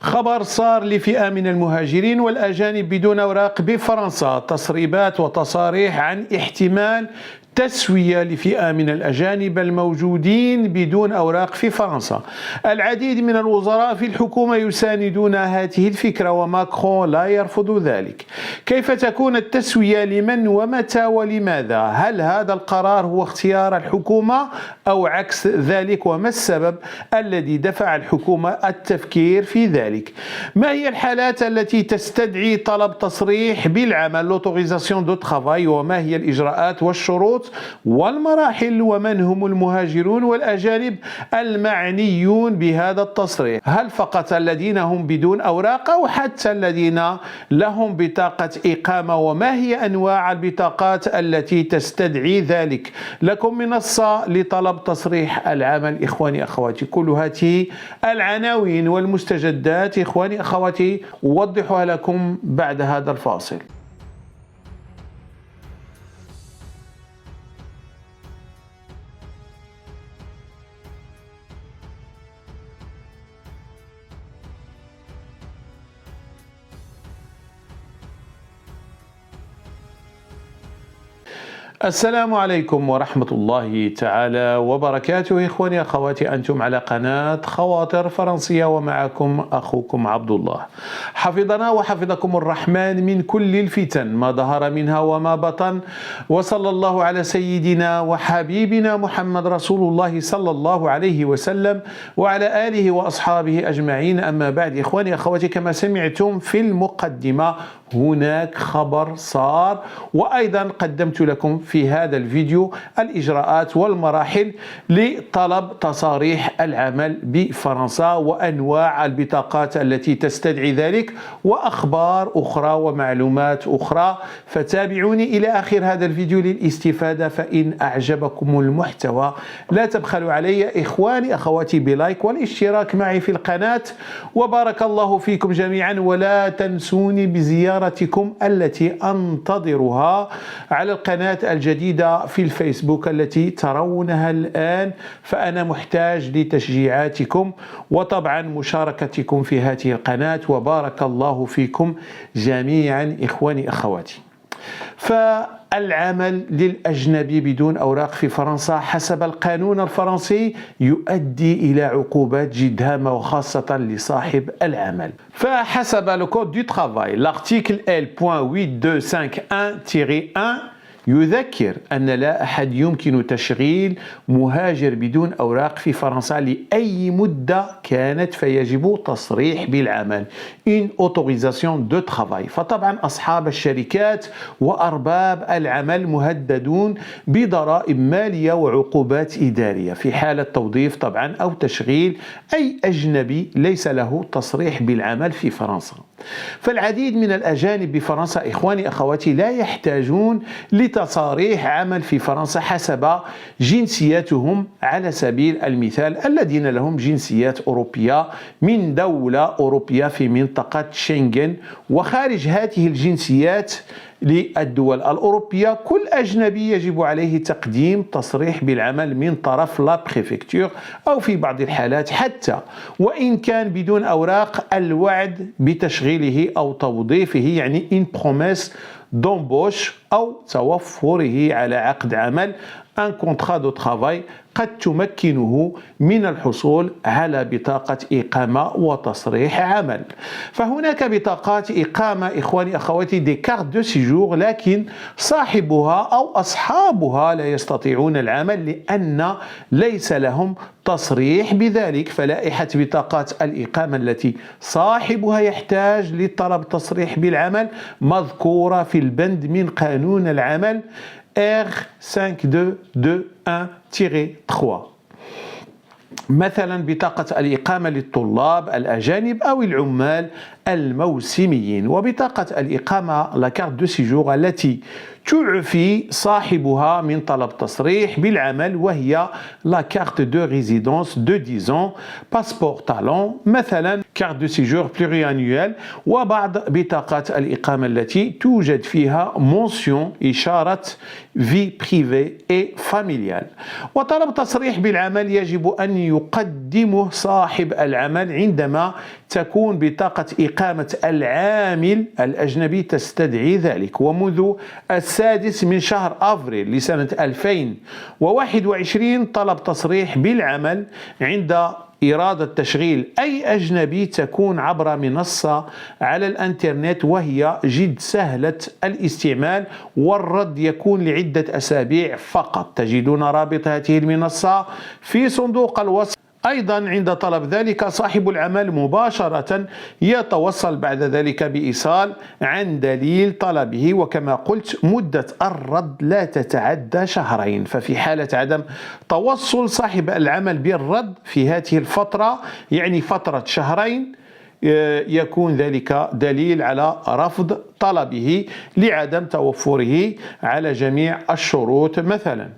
خبر صار لفئة من المهاجرين والأجانب بدون أوراق بفرنسا. تسريبات وتصاريح عن احتمال تسوية لفئة من الأجانب الموجودين بدون أوراق في فرنسا. العديد من الوزراء في الحكومة يساندون هذه الفكرة وماكرون لا يرفض ذلك. كيف تكون التسوية؟ لمن ومتى ولماذا؟ هل هذا القرار هو اختيار الحكومة أو عكس ذلك؟ وما السبب الذي دفع الحكومة التفكير في ذلك؟ ما هي الحالات التي تستدعي طلب تصريح بالعمل l'autorisation de travail؟ وما هي الإجراءات والشروط والمراحل؟ ومن هم المهاجرون والأجانب المعنيون بهذا التصريح؟ هل فقط الذين هم بدون أوراق أو حتى الذين لهم بطاقة إقامة؟ وما هي أنواع البطاقات التي تستدعي ذلك؟ لكم منصة لطلب تصريح العمل إخواني أخواتي. كل هذه العناوين والمستجدات إخواني أخواتي أوضحها لكم بعد هذا الفاصل. السلام عليكم ورحمة الله تعالى وبركاته. إخواني أخواتي، أنتم على قناة خواطر فرنسية ومعكم أخوكم عبد الله. حفظنا وحفظكم الرحمن من كل الفتن ما ظهر منها وما بطن، وصلى الله على سيدنا وحبيبنا محمد رسول الله صلى الله عليه وسلم وعلى آله وأصحابه أجمعين. أما بعد إخواني أخواتي، كما سمعتم في المقدمة هناك خبر صار، وأيضا قدمت لكم في هذا الفيديو الإجراءات والمراحل لطلب تصاريح العمل بفرنسا وأنواع البطاقات التي تستدعي ذلك وأخبار أخرى ومعلومات أخرى. فتابعوني إلى آخر هذا الفيديو للاستفادة. فإن أعجبكم المحتوى لا تبخلوا علي إخواني أخواتي بلايك والاشتراك معي في القناة، وبارك الله فيكم جميعا. ولا تنسوني بزيارتكم التي أنتظرها على القناة الجديدة في الفيسبوك التي ترونها الآن، فأنا محتاج لتشجيعاتكم وطبعا مشاركتكم في هذه القناة. وبارك الله فيكم جميعا إخواني أخواتي. فالعمل للأجنبي بدون أوراق في فرنسا حسب القانون الفرنسي يؤدي إلى عقوبات جد هامة وخاصة لصاحب العمل. فحسب le code du travail l'article L.8251-1 يذكر أن لا أحد يمكن تشغيل مهاجر بدون أوراق في فرنسا لأي مدة كانت، فيجب تصريح بالعمل une autorisation de travail. فطبعا أصحاب الشركات وأرباب العمل مهددون بضرائب مالية وعقوبات إدارية في حالة توظيف طبعا أو تشغيل أي أجنبي ليس له تصريح بالعمل في فرنسا. فالعديد من الأجانب بفرنسا إخواني أخواتي لا يحتاجون لتصاريح عمل في فرنسا حسب جنسياتهم. على سبيل المثال الذين لهم جنسيات أوروبية من دولة أوروبية في منطقة شنغن وخارج هذه الجنسيات للدول الأوروبية، كل أجنبي يجب عليه تقديم تصريح بالعمل من طرف لا بريفكتور، أو في بعض الحالات حتى وإن كان بدون أوراق الوعد بتشغيله أو توظيفه، يعني إن بروميس دومبوش أو توفره على عقد عمل un contrat de travail قد تمكنه من الحصول على بطاقة إقامة وتصريح عمل. فهناك بطاقات إقامة إخواني أخواتي دي كارت دو سيجور، لكن صاحبها أو أصحابها لا يستطيعون العمل لأن ليس لهم تصريح بذلك. فلائحة بطاقات الإقامة التي صاحبها يحتاج لطلب تصريح بالعمل مذكورة في البند من قانون العمل R5221-3. مثلا بطاقة الإقامة للطلاب الأجانب أو العمال الموسميين، وبطاقة الإقامة لا كارت دو سيجور التي تعفي صاحبها من طلب تصريح بالعمل، وهي لا كارت دو ريزيدونس دو 10 ans، باسبور طالون مثلا، كارت دو سيجور بلوريانيوال، وبعض بطاقات الإقامة التي توجد فيها مونسيون إشارة في بريفي اي فاميليال. وطلب تصريح بالعمل يجب أن يقدمه صاحب العمل عندما تكون بطاقة إقامة العامل الأجنبي تستدعي ذلك. ومنذ 6 من شهر أفريل لسنة 2021 طلب تصريح بالعمل عند إرادة تشغيل أي أجنبي تكون عبر منصة على الإنترنت، وهي جد سهلة الاستعمال، والرد يكون لعدة أسابيع فقط. تجدون رابط هذه المنصة في صندوق الوصف. أيضا عند طلب ذلك صاحب العمل مباشرة يتوصل بعد ذلك بإيصال عن دليل طلبه، وكما قلت مدة الرد لا تتعدى شهرين. ففي حالة عدم توصل صاحب العمل بالرد في هذه الفترة، يعني فترة شهرين، يكون ذلك دليل على رفض طلبه لعدم توفره على جميع الشروط مثلا.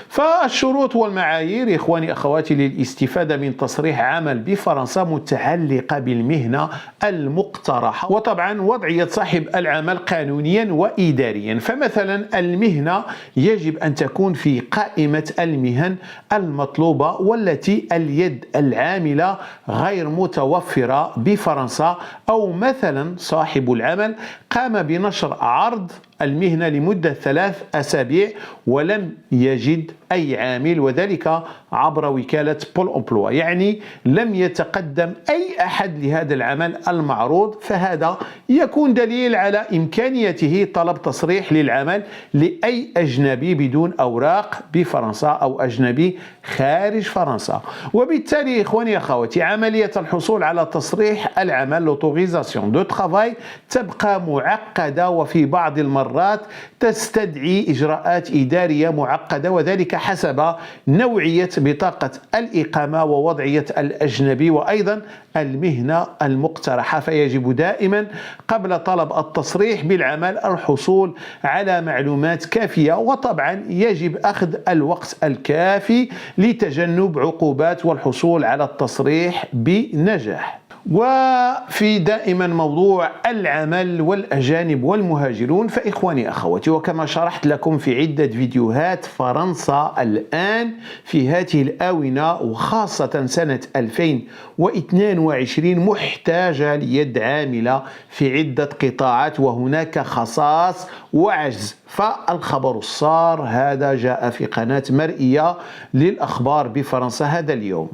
فالشروط والمعايير إخواني أخواتي للاستفادة من تصريح عمل بفرنسا متعلقة بالمهنة المقترحة، وطبعا وضعية صاحب العمل قانونيا وإداريا. فمثلا المهنة يجب أن تكون في قائمة المهن المطلوبة والتي اليد العاملة غير متوفرة بفرنسا، أو مثلا صاحب العمل قام بنشر عرض المهنة لمدة 3 أسابيع ولم يجد أي عامل، وذلك عبر وكالة بول أمبلوا، يعني لم يتقدم أي أحد لهذا العمل المعروض. فهذا يكون دليل على إمكانيته طلب تصريح للعمل لأي أجنبي بدون أوراق بفرنسا أو أجنبي خارج فرنسا. وبالتالي إخواني أخواتي عملية الحصول على تصريح العمل لوتوريزاسيون دو ترافاي تبقى معقدة، وفي بعض المرات تستدعي إجراءات إدارية معقدة، وذلك حسب نوعية بطاقة الإقامة ووضعية الأجنبي وأيضا المهنة المقترحة. فيجب دائما قبل طلب التصريح بالعمل الحصول على معلومات كافية، وطبعا يجب أخذ الوقت الكافي لتجنب عقوبات والحصول على التصريح بنجاح. وفي دائما موضوع العمل والأجانب والمهاجرون، فإخواني أخواتي وكما شرحت لكم في عدة فيديوهات، فرنسا الآن في هذه الآونة وخاصة سنة 2022 محتاجة ليد عاملة في عدة قطاعات، وهناك خصاص وعجز. فالخبر السار هذا جاء في قناة مرئية للأخبار بفرنسا هذا اليوم،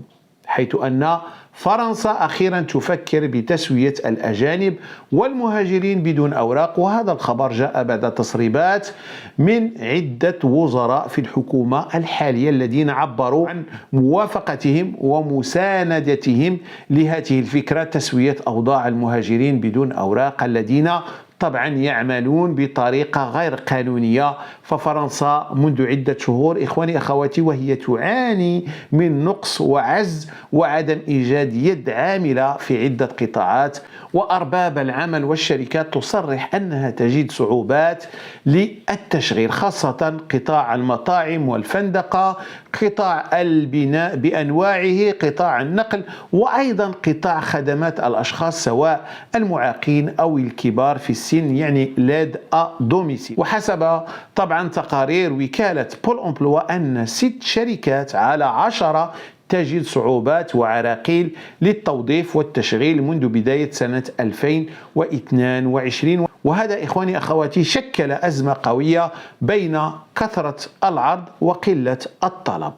حيث أن فرنسا أخيرا تفكر بتسوية الأجانب والمهاجرين بدون أوراق. وهذا الخبر جاء بعد تسريبات من عدة وزراء في الحكومة الحالية الذين عبروا عن موافقتهم ومساندتهم لهذه الفكرة، تسوية أوضاع المهاجرين بدون أوراق الذين طبعا يعملون بطريقة غير قانونية. ففرنسا منذ عدة شهور إخواني أخواتي وهي تعاني من نقص وعجز وعدم إيجاد يد عاملة في عدة قطاعات، وأرباب العمل والشركات تصرح أنها تجد صعوبات للتشغيل، خاصة قطاع المطاعم والفندقة، قطاع البناء بأنواعه، قطاع النقل، وأيضا قطاع خدمات الأشخاص سواء المعاقين أو الكبار في السن، يعني لاد دوميسيل. وحسب طبعا تقارير وكالة بول أمبلوا أن 6 شركات على 10 تجد صعوبات وعراقيل للتوظيف والتشغيل منذ بداية سنة 2022. وهذا إخواني أخواتي شكل أزمة قوية بين كثرة العرض وقلة الطلب.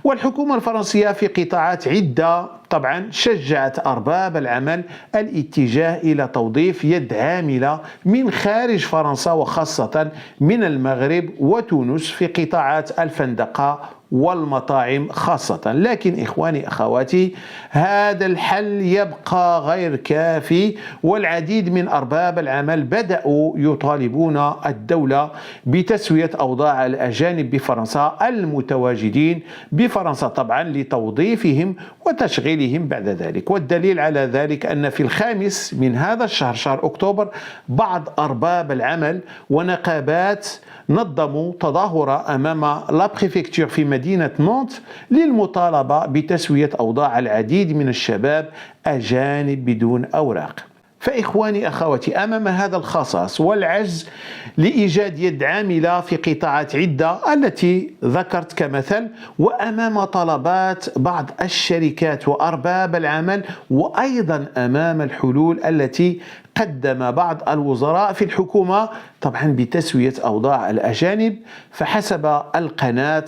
والحكومة الفرنسية في قطاعات عدة طبعا شجعت أرباب العمل الاتجاه إلى توظيف يد عاملة من خارج فرنسا، وخاصة من المغرب وتونس في قطاعات الفندقة والمطاعم خاصة. لكن إخواني أخواتي هذا الحل يبقى غير كافي، والعديد من أرباب العمل بدأوا يطالبون الدولة بتسوية أوضاع الأجانب بفرنسا المتواجدين بفرنسا طبعا لتوظيفهم وتشغيلهم بعد ذلك. والدليل على ذلك أن في الخامس من هذا الشهر، شهر أكتوبر، بعض أرباب العمل ونقابات نظموا تظاهرة أمام لا بريفكتور في مدينة نونت للمطالبة بتسوية أوضاع العديد من الشباب أجانب بدون أوراق. فإخواني أخواتي، أمام هذا الخصاص والعجز لإيجاد يد عاملة في قطاعات عدة التي ذكرت كمثل، وأمام طلبات بعض الشركات وأرباب العمل، وأيضا أمام الحلول التي قدم بعض الوزراء في الحكومة طبعا بتسوية أوضاع الأجانب، فحسب قناة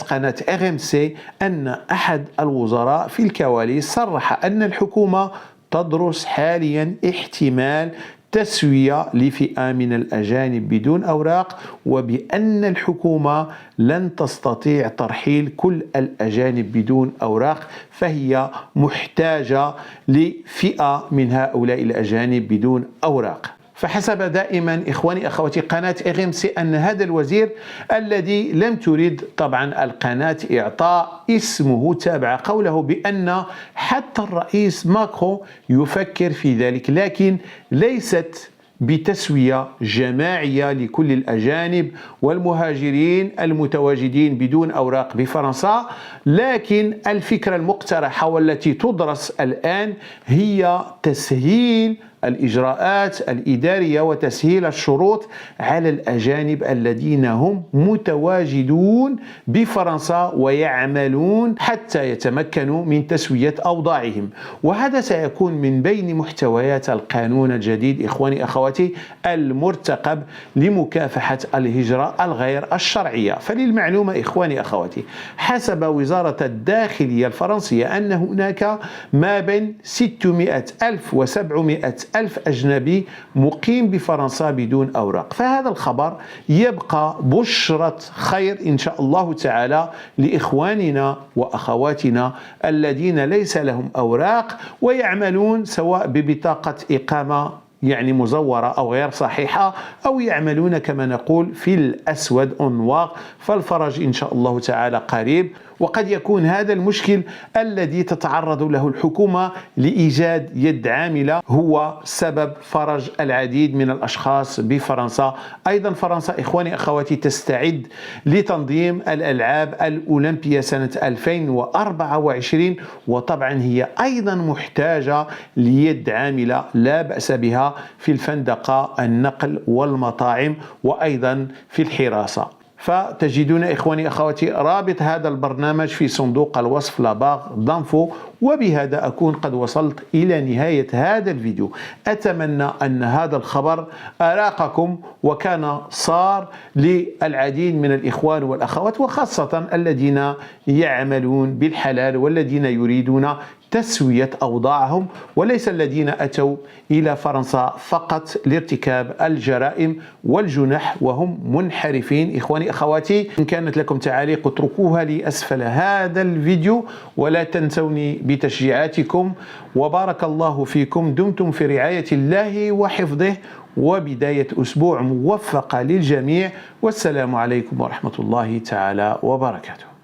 RMC أن أحد الوزراء في الكواليس صرح أن الحكومة تدرس حاليا احتمال تسوية لفئة من الأجانب بدون أوراق، وبأن الحكومة لن تستطيع ترحيل كل الأجانب بدون أوراق، فهي محتاجة لفئة من هؤلاء الأجانب بدون أوراق. فحسب دائما إخواني أخواتي قناة RMC أن هذا الوزير الذي لم تريد طبعا القناة إعطاء اسمه تابع قوله بأن حتى الرئيس ماكرون يفكر في ذلك، لكن ليست بتسوية جماعية لكل الأجانب والمهاجرين المتواجدين بدون أوراق بفرنسا، لكن الفكرة المقترحة والتي تدرس الآن هي تسهيل الإجراءات الإدارية وتسهيل الشروط على الأجانب الذين هم متواجدون بفرنسا ويعملون حتى يتمكنوا من تسوية أوضاعهم. وهذا سيكون من بين محتويات القانون الجديد إخواني أخواتي المرتقب لمكافحة الهجرة الغير الشرعية. فللمعلومة إخواني أخواتي، حسب وزارة الداخلية الفرنسية أن هناك ما بين 600 ألف و700 ألف أجنبي مقيم بفرنسا بدون أوراق. فهذا الخبر يبقى بشرة خير إن شاء الله تعالى لإخواننا وأخواتنا الذين ليس لهم أوراق ويعملون سواء ببطاقة إقامة يعني مزورة أو غير صحيحة، أو يعملون كما نقول في الأسود أنواق. فالفرج إن شاء الله تعالى قريب، وقد يكون هذا المشكل الذي تتعرض له الحكومة لإيجاد يد عاملة هو سبب فرج العديد من الأشخاص بفرنسا. أيضا فرنسا إخواني أخواتي تستعد لتنظيم الألعاب الأولمبية سنة 2024، وطبعا هي أيضا محتاجة ليد عاملة لا بأس بها في الفندقة، النقل والمطاعم، وأيضا في الحراسة. فتجدون إخواني أخواتي رابط هذا البرنامج في صندوق الوصف لاباغ دانفو. وبهذا أكون قد وصلت إلى نهاية هذا الفيديو. أتمنى أن هذا الخبر أراقكم وكان صار للعديد من الإخوان والأخوات، وخاصة الذين يعملون بالحلال والذين يريدون تسوية أوضاعهم، وليس الذين أتوا إلى فرنسا فقط لارتكاب الجرائم والجنح وهم منحرفين. إخواني أخواتي، إن كانت لكم تعاليق اتركوها لي أسفل هذا الفيديو، ولا تنسوني بتشجيعاتكم، وبارك الله فيكم. دمتم في رعاية الله وحفظه، وبداية أسبوع موفقة للجميع، والسلام عليكم ورحمة الله تعالى وبركاته.